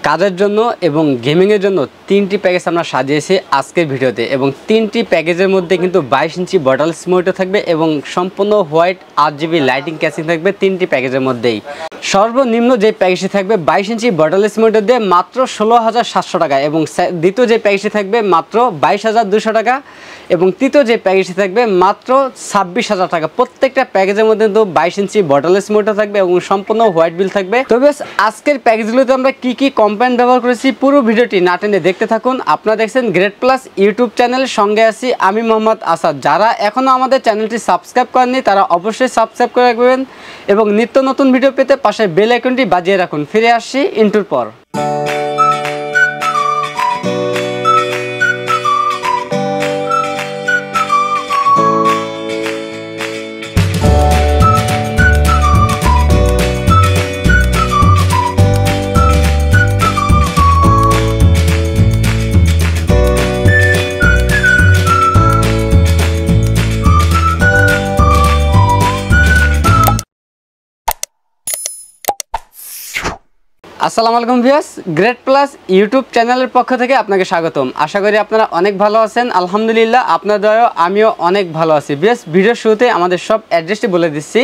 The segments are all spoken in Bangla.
কাজের জন্য এবং গেমিংয়ের জন্য তিনটি প্যাকেজ আমরা সাজিয়েছি আজকের ভিডিওতে এবং তিনটি প্যাকেজের মধ্যে কিন্তু 22 ইঞ্চি বটলস মনিটর থাকবে এবং সম্পূর্ণ হোয়াইট 8GB লাইটিং ক্যাচিং থাকবে তিনটি প্যাকেজের মধ্যেই। সর্বনিম্ন যে প্যাকেজটি থাকবে 22 ইঞ্চি বটলস মনিটর দিয়ে মাত্র 16,700 টাকা এবং দ্বিতীয় যে প্যাকেজটি থাকবে মাত্র 22,200 টাকা এবং তৃতীয় যে প্যাকেজটি থাকবে মাত্র 26,000 টাকা। প্রত্যেকটা প্যাকেজের মধ্যে কিন্তু 22 ইঞ্চি বটলস মনিটর থাকবে এবং সম্পূর্ণ হোয়াইট বিল থাকবে। তবে আজকের প্যাকেজগুলোতে আমরা কি কি কম্পোনেন্ট ব্যবহার করেছি পুরো ভিডিওটি না টেনে দেখতে থাকুন। আপনারা দেখছেন গ্রেড প্লাস ইউটিউব চ্যানেলের সঙ্গে আছি আমি মোহাম্মদ আসাদ। যারা এখনও আমাদের চ্যানেলটি সাবস্ক্রাইব করেননি তারা অবশ্যই সাবস্ক্রাইব করে রাখবেন এবং নিত্য নতুন ভিডিও পেতে পাশে বেল আইকনটি বাজিয়ে রাখুন। ফিরে আসছি ইন্টুর পর। আসসালামু আলাইকুম ভিউয়ার্স, গ্রেড প্লাস ইউটিউব চ্যানেলের পক্ষ থেকে আপনাকে স্বাগতম। আশা করি আপনারা অনেক ভালো আছেন। আলহামদুলিল্লাহ আপনার দয়ায় আমিও অনেক ভালো আছি। ভিউয়ার্স, ভিডিওর শুরুতে আমাদের সব অ্যাড্রেসটি বলে দিচ্ছি।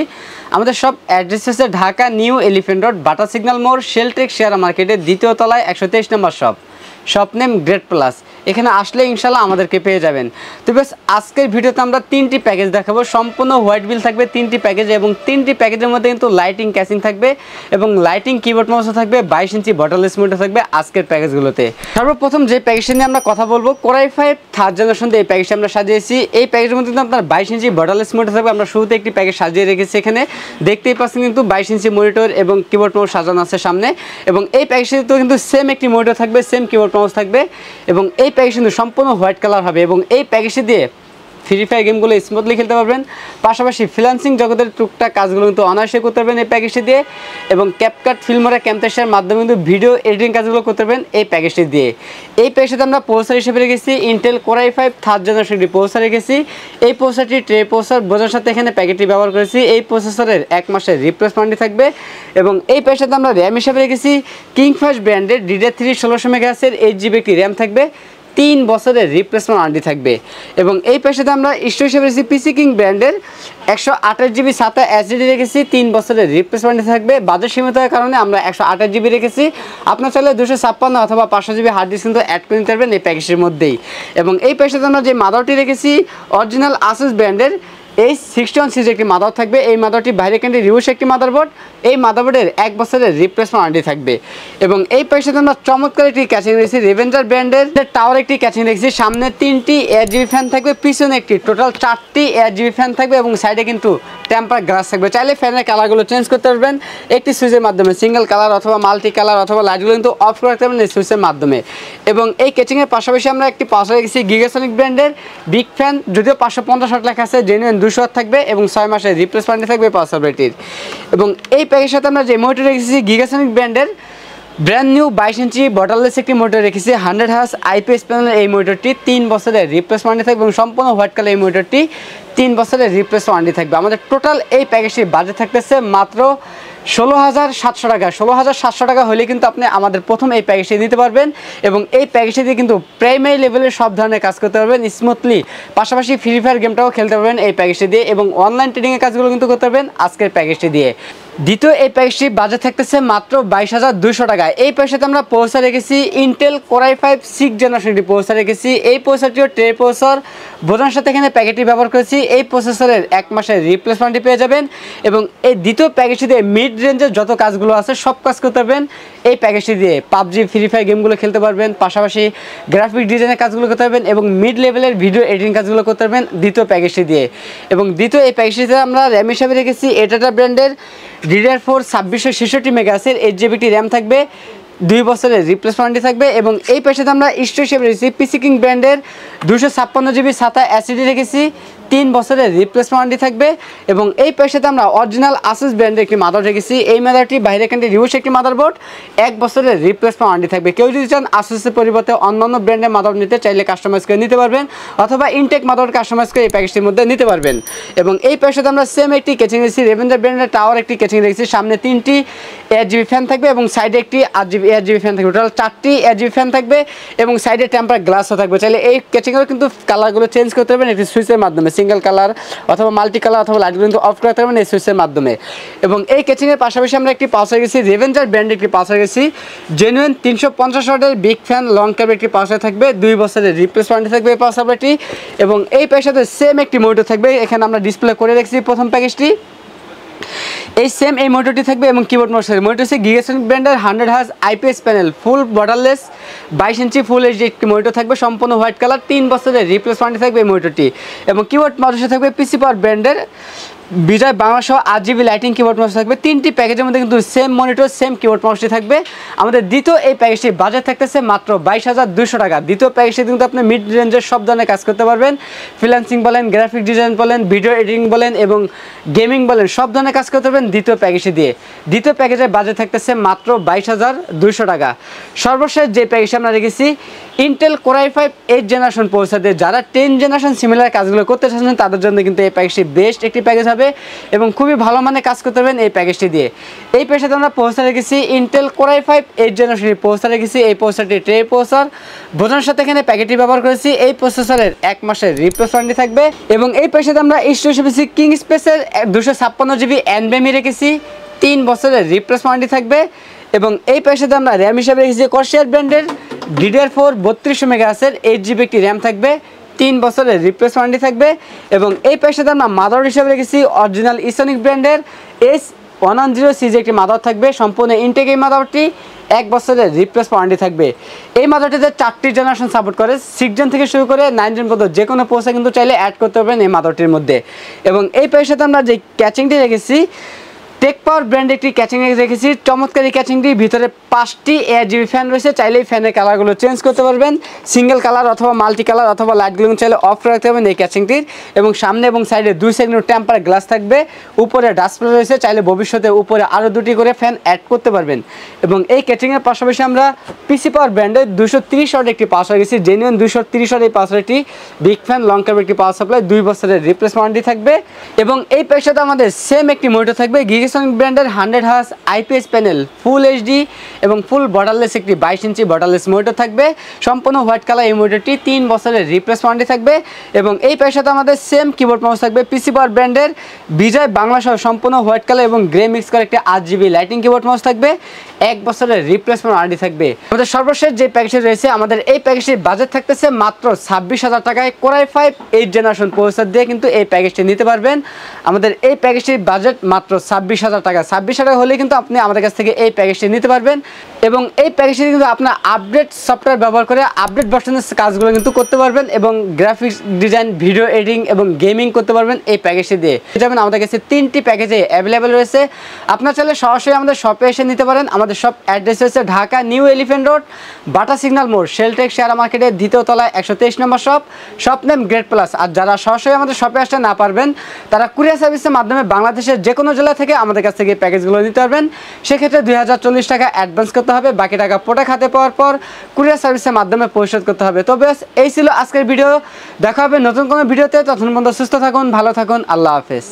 আমাদের সব অ্যাড্রেস হচ্ছে ঢাকা নিউ এলিফ্যান্ট রোড, বাটা সিগন্যাল মোড়, শেলটেক শেয়ার মার্কেটের দ্বিতীয় তলায় 123 নম্বর শপ নেম গ্রেড প্লাস। এখানে আসলে ইনশাল্লাহ আমাদেরকে পেয়ে যাবেন। তো বেশ, আজকের ভিডিওতে আমরা তিনটি প্যাকেজ দেখাবো। সম্পূর্ণ হোয়াইট বিল থাকবে তিনটি প্যাকেজ এবং তিনটি প্যাকেজের মধ্যে কিন্তু লাইটিং ক্যাচিং থাকবে এবং লাইটিং কিবোর্ড মাউসও থাকবে। 22 ইঞ্চি বটললেস মনিটর থাকবে আজকের প্যাকেজগুলোতে। সর্বপ্রথম যে প্যাকেজটা নিয়ে আমরা কথা বলবো, কোরাই 5 থার্ড জেনারেশন দিয়ে এই প্যাকেজটা আমরা সাজিয়েছি। এই প্যাকেজের মধ্যে কিন্তু আপনার 22 ইঞ্চি বটললেস মনিটর থাকবে। আমরা শুরুতে একটি প্যাকেজ সাজিয়ে রেখেছি, এখানে দেখতেই পাচ্ছেন কিন্তু 22 ইঞ্চি মনিটর এবং কিবোর্ড মাউস সাজানো আছে সামনে। এবং এই প্যাকেজটিতেও কিন্তু সেম একটি মনিটর থাকবে, সেম কিবোর্ড মাউস থাকবে এবং এই প্যাকেজ কিন্তু সম্পূর্ণ হোয়াইট কালার হবে এবং এই প্যাকেজটি দিয়ে ফ্রি ফায়ার গেমগুলো স্মুথলি খেলতে পারবেন। পাশাপাশি ফ্রিল্যান্সিং জগতের টুকটাক কাজগুলো কিন্তু অনায়াসে করতে পারবেন এই প্যাকেজটি দিয়ে এবং ক্যাপকাট ফিল্মরা ক্যামটেশার মাধ্যমে কিন্তু ভিডিও এডিটিং কাজগুলো করতে পারবেন এই প্যাকেজটি দিয়ে। এই প্যাকেজটিতে আমরা প্রসেসর হিসেবে রেখেছি Intel core i 5 third generation processor রেখেছি। এই প্রসেসরটি ট্রে প্রসেসর বোঝার সাথে এখানে প্যাকেটটি ব্যবহার করেছি। এই প্রসেসরের 1 মাসের রিপ্লেসমেন্ট থাকবে এবং এই প্যাকেজটিতে আমরা র্যাম হিসেবে রেখেছি কিংফাস্ট ব্র্যান্ডের DDR3 1600 মেগাহার্জের 8GB একটি র্যাম থাকবে, 3 বছরের রিপ্লেসমেন্ট ওয়ারেন্টি থাকবে এবং এই প্যাকেজে আমরা স্টোরেজ হিসেবে রেখেছি পিসি কিং ব্র্যান্ডের 128GB SATA SSD রেখেছি, 3 বছরের রিপ্লেসমেন্ট থাকবে। বাজেট সীমিতের কারণে আমরা 128GB রেখেছি। আপনার চাইলে 256 অথবা 500GB হার্ড ডিস্ক কিন্তু অ্যাড করে নিতে পারবেন এই প্যাকেজের মধ্যেই। এবং এই প্যাকেজে আমরা যে মাদারটি রেখেছি অরিজিনাল আসুস ব্র্যান্ডের H61 সিরিজের একটি মাদার থাকবে। এই মাদারটি বাইরে কেন্দ্রে রিউস একটি মাদারবোর্ড, এই মাদারবোর্ডের 1 বছরের রিপ্লেসমেন্ট ওয়ারেন্টি থাকবে এবং এই প্যাকেজে আমরা চমৎকার একটি ক্যাচিং রেখেছি রেভেঞ্জার ব্র্যান্ডের টাওয়ার একটি ক্যাচিং রেখেছি। সামনে 3টি 8GB ফ্যান থাকবে, পিছনে একটি, টোটাল 4টি 8GB ফ্যান থাকবে এবং সাইডে কিন্তু টেম্পার গ্লাস থাকবে। চাইলে ফ্যানের কালারগুলো চেঞ্জ করতে পারবেন একটি সুইচের মাধ্যমে, সিঙ্গেল কালার অথবা মাল্টি কালার অথবা লাইটগুলো কিন্তু অফ করে রাখতে পারবেন এই সুইচের মাধ্যমে। এবং এই ক্যাচিংয়ের পাশাপাশি আমরা একটি পাওয়ার রেখেছি গিগাসনিক ব্র্যান্ডের বিগ ফ্যান, যদিও 550 ওয়াট লেখা আছে, জেনুইন 200 ওয়াট থাকবে এবং 6 মাসের রিপ্লেসমেন্ট থাকবে পাওয়ার সাপ্লাইটির। এবং এই প্যাকেজের সাথে আমরা যে মনিটর রেখেছি গিগাসনিক ব্র্যান্ডের ব্র্যান্ড নিউ 22 ইঞ্চি বটললেস একটি মনিটর রেখেছি 100 হার্জ IPS প্যানেলের। এই মনিটরটি 3 বছরের রিপ্লেসমেন্ট থাকবে এবং সম্পূর্ণ হোয়াইট কালার এই মনিটরটি 3 বছরের রিপ্লেসমেন্ট থাকবে। আমাদের টোটাল এই প্যাকেজটির বাজেট থাকতেছে মাত্র 16,700 টাকা। 16,700 টাকা হলে কিন্তু আপনি আমাদের প্রথম এই প্যাকেজটি নিতে পারবেন এবং এই প্যাকেজটি দিয়ে কিন্তু প্রাইমারি লেভেলের সব ধরনের কাজ করতে পারবেন স্মুথলি। পাশাপাশি ফ্রি ফায়ার গেমটাও খেলতে পারবেন এই প্যাকেজটি দিয়ে এবং অনলাইন ট্রেডিংয়ের কাজগুলো কিন্তু করতে পারবেন আজকের প্যাকেজটি দিয়ে। দ্বিতীয় এই প্যাকেজটি বাজেট থাকতেছে মাত্র 22,200 টাকা। এই প্যাকেজটাতে আমরা প্রসেসর রেখেছি Intel core i 5 6th generation processor রেখেছি। এই প্রসেসরটিও ট্রে প্রসেসর বোঝার সাথে এখানে প্যাকেটটি ব্যবহার করেছি। এই প্রসেসরের 1 মাসের রিপ্লেসমেন্টটি পেয়ে যাবেন এবং এই দ্বিতীয় প্যাকেজটি দিয়ে মিড রেঞ্জের যত কাজগুলো আছে সব কাজ করতে পারবেন এই প্যাকেজটি দিয়ে। পাবজি ফ্রি ফায়ার গেমগুলো খেলতে পারবেন, পাশাপাশি গ্রাফিক ডিজাইনের কাজগুলো করতে পারবেন এবং মিড লেভেলের ভিডিও এডিটিং কাজগুলো করতে পারবেন দ্বিতীয় প্যাকেজটি দিয়ে। এবং দ্বিতীয় এই প্যাকেজটিতে আমরা র্যাম হিসাবে রেখেছি এটাটা ব্র্যান্ডের DDR4 2666 মেগাহার্জের 8GB একটি র্যাম থাকবে, 2 বছরের রিপ্লেসমেন্ট থাকবে এবং এই প্যাকেজে আমরা স্টোরেজ হিসেবে রেখেছি পিসি কিং ব্র্যান্ডের 256GB SATA SSD রেখেছি, 3 বছরের রিপ্লেসমেন্ট ওয়ারেন্টি থাকবে। এবং এই প্যাকেজে আমরা অরিজিনাল আসুস ব্র্যান্ডের একটি মাদারবোর্ড রেখেছি। এই মাদারটি বাইরে কান্ট্রি রিউস একটি মাদারবোর্ড, 1 বছরের রিপ্লেসমেন্ট ওয়ারেন্টি থাকবে। কেউ যদি চান আসুসের পরিবর্তে অন্যান্য ব্র্যান্ডের মাদারবোর্ড নিতে চাইলে কাস্টমাইজ করে নিতে পারবেন, অথবা ইনটেক মাদারবোর্ড কাস্টমাইজ করে এই প্যাকেজটির মধ্যে নিতে পারবেন। এবং এই প্যাকেজে আমরা সেম একটি কেচিং রেখেছি, রেভেঞ্জার ব্র্যান্ডের টাওয়ার একটি কেচিং রেখেছি। সামনে 3টি AirGB ফ্যান থাকবে এবং সাইডে একটি AirGB ফ্যান থাকবে। টোটাল 4টি AirGB ফ্যান থাকবে এবং সাইডে টেম্পার গ্লাসও থাকবে। চাইলে এই কেচিংয়েরও কিন্তু কালারগুলো চেঞ্জ করতে পারবেন একটি সুইচের মাধ্যমে, সিঙ্গেল কালার অথবা মাল্টি কালার অথবা লাইটগুলো কিন্তু অফ করতে পারবেন এই সুইচের মাধ্যমে। এবং এই কেচিংয়ের পাশাপাশি আমরা একটি পালসার রেখেছি, রেভেঞ্জার ব্র্যান্ডের একটি পালসার রেখেছি। জেনুইন 350 ওয়াটের বিগ ফ্যান লং ক্যাব একটি পালসার থাকবে, 2 বছরের রিপ্লেস ওয়ারেন্টি থাকবে এই পালসারটি। এবং এই প্যাকেজে সেম একটি মনিটর থাকবে, এখানে আমরা ডিসপ্লে করে রেখেছি প্রথম প্যাকেজটি। এই সেম এই মনিটরটি থাকবে এবং কিবোর্ড মাউস থাকবে। মনিটর হচ্ছে গিগাসন ব্র্যান্ডের 100 হার্জ IPS প্যানেল, ফুল বর্ডারলেস 22 ইঞ্চি ফুল HD একটি মনিটর থাকবে, সম্পূর্ণ হোয়াইট কালার, 3 বছরের রিপ্লেস ওয়ারেন্টি থাকবে এই মনিটরটি। এবং কিবোর্ড মাউস থাকবে পিসি পাওয়ার ব্র্যান্ডের বিজয় বাংলা সহ 8GB লাইটিং কিবোর্ড মাউস থাকবে। 3টি প্যাকেজের মধ্যে কিন্তু সেম মনিটর সেম কিবোর্ড মাউসটি থাকবে। আমাদের দ্বিতীয় এই প্যাকেজটি বাজেট থাকতেছে মাত্র 22,200 টাকা। দ্বিতীয় প্যাকেজটি কিন্তু আপনি মিড রেঞ্জের সব ধরনের কাজ করতে পারবেন, ফ্রিল্যান্সিং বলেন, গ্রাফিক ডিজাইন বলেন, ভিডিও এডিটিং বলেন এবং গেমিং বলেন, সব ধরনের কাজ করতে পারবেন দ্বিতীয় প্যাকেজটি দিয়ে। দ্বিতীয় প্যাকেজের বাজেট থাকতেছে মাত্র 22,200 টাকা। সর্বশেষ যে প্যাকেজটি আমরা রেখেছি Intel Core i5 8th generation processor দিয়ে যারা 10th জেনারেশন সিমিলার কাজগুলো করতে চাচ্ছেন তাদের জন্য কিন্তু এই প্যাকেজটি বেস্ট একটি প্যাকেজ হবে এবং খুবই ভালো মানের কাজ করতে পারবেন এই প্যাকেজটি দিয়ে। এই প্যাকেজে আমরা প্রসেসর রেখেছি ইন্টেল Core i5 8th জেনারেশনের প্রসেসর রেখেছি। এই প্রসেসরটি ট্রে প্রসেসর বোঝানোর সাথে এখানে প্যাকেটটি ব্যবহার করেছি। এই প্রসেসরের 1 মাসের রিপ্লেস ওয়ারেন্টি থাকবে। এবং এই প্যাকেজে আমরা H265 কিং স্পেসের 256GB NVMe রেখেছি, 3 বছরের রিপ্লেস ওয়ারেন্টি থাকবে। এবং এই প্যাকেজে আমরা র্যাম হিসাবে রেখেছি Corsair ব্র্যান্ডের DDR4 32 মেগাহার্জের 8GB একটি র্যাম থাকবে, 3 বছরের রিপ্লেস ওয়ারেন্টি থাকবে। এবং এই প্যাকেজে আমরা মাদারবোর্ড হিসাবে রেখেছি অরিজিনাল ইসোনিক ব্র্যান্ডের S110 একটি মাদার থাকবে, সম্পূর্ণ ইনটেক এই মাদারটি, 1 বছরের রিপ্লেস ওয়ারেন্টি থাকবে। এই মাদারটিতে 4টি জেনারেশন সাপোর্ট করে, 6 জেন থেকে শুরু করে 9 জেন পর্যন্ত যে কোনো প্রসেসর কিন্তু চাইলে অ্যাড করতে পারবেন এই মাদারটির মধ্যে। এবং এই প্যাকেজে আমরা যে ক্যাচিংটি রেখেছি টেক পাওয়ার ব্র্যান্ড একটি ক্যাচিং রেখেছি, চমৎকার এই ক্যাচিংটির ভিতরে 5টি AirGB ফ্যান রয়েছে, চাইলে এই ফ্যানের কালারগুলো চেঞ্জ করতে পারবেন, সিঙ্গেল কালার অথবা মাল্টি কালার অথবা লাইটগুলো চাইলে অফ রাখতে পারবেন এই ক্যাচিংটির। এবং সামনে এবং সাইডে 2 সাইড টেম্পার গ্লাস থাকবে, উপরে ডাস্টপ্লে রয়েছে, চাইলে ভবিষ্যতে উপরে আরও 2টি করে ফ্যান অ্যাড করতে পারবেন। এবং এই ক্যাচিংয়ের পাশাপাশি আমরা পিসি পাওয়ার ব্র্যান্ডের 230 ওয়াট একটি পাওয়ার রেখেছি, জেনুইন 230 ওয়াট এই পাওয়ারটি, বিগ ফ্যান লং ক্যাব একটি পাওয়ার সাপ্লাই, 2 বছরের রিপ্লেস ওয়ারেন্টি থাকবে। এবং এই প্যাকেজে আমাদের সেম একটি মনিটর থাকবে গিগাসন ব্র্যান্ডের 100 হার্জ IPS প্যানেল, ফুল HD এবং ফুল বর্ডারলেস একটি 22 ইঞ্চি বর্ডারলেস মনিটর থাকবে, সম্পূর্ণ হোয়াইট কালার। এই মনিটরটি 3 বছরের রিপ্লেস ওয়ারেন্টি থাকবে। এবং এই প্যাকেজে আমাদের সেম কিবোর্ড মাউস থাকবে পিসি পাওয়ার ব্র্যান্ডের বিজয় বাংলা সহ সম্পূর্ণ হোয়াইট কালার এবং গ্রে মিক্স করে একটি 8GB লাইটিং কিবোর্ড মাউস থাকবে, 1 বছরের রিপ্লেসমেন্ট ওয়ারেন্টি থাকবে। আমাদের সর্বশেষ যে প্যাকেজটি রয়েছে আমাদের এই প্যাকেজটির বাজেট থাকতেছে মাত্র 26,000 টাকায়। Core i5 8th generation processor দিয়ে কিন্তু এই প্যাকেজটি নিতে পারবেন। আমাদের এই প্যাকেজটির বাজেট মাত্র 26,000 টাকা। 26,000 টাকা হলে কিন্তু আপনি আমাদের কাছ থেকে এই প্যাকেজটি নিতে পারবেন। এবং এই প্যাকেজটি কিন্তু আপনার আপডেট সফটওয়্যার ব্যবহার করে আপডেট ভার্সনের কাজগুলো কিন্তু করতে পারবেন এবং গ্রাফিক্স ডিজাইন, ভিডিও এডিটিং এবং গেমিং করতে পারবেন এই প্যাকেজটি দিয়ে। যেমন আমাদের কাছে 3টি প্যাকেজে অ্যাভেলেবেল রয়েছে। আপনার চাইলে সরাসরি আমাদের শপে এসে নিতে পারেন। আমাদের শপ অ্যাড্রেস হচ্ছে ঢাকা নিউ এলিফ্যান্ট রোড, বাটা সিগন্যাল মোড়, শেলটেক শেয়ার মার্কেটের 2য় তলায় 123 নম্বর শপ নেম গ্রেট প্লাস। আর যারা সরাসরি আমাদের শপে আসতে না পারবেন তারা কুরিয়ার সার্ভিসের মাধ্যমে বাংলাদেশের যে কোনো জেলা থেকে আমাদের কাছ থেকে প্যাকেজগুলো নিতে পারবেন। সেক্ষেত্রে 2040 টাকা অ্যাডভান্স করতে হবে, বাকি টাকা প্রোডাক্ট হাতে পাওয়ার পর কুরিয়ার সার্ভিসের মাধ্যমে পরিশোধ করতে হবে। তো বেশ, এই ছিল আজকের ভিডিও। দেখা হবে নতুন কোনো ভিডিওতে। তখন পর্যন্ত সুস্থ থাকুন, ভালো থাকুন, আল্লাহ হাফেজ।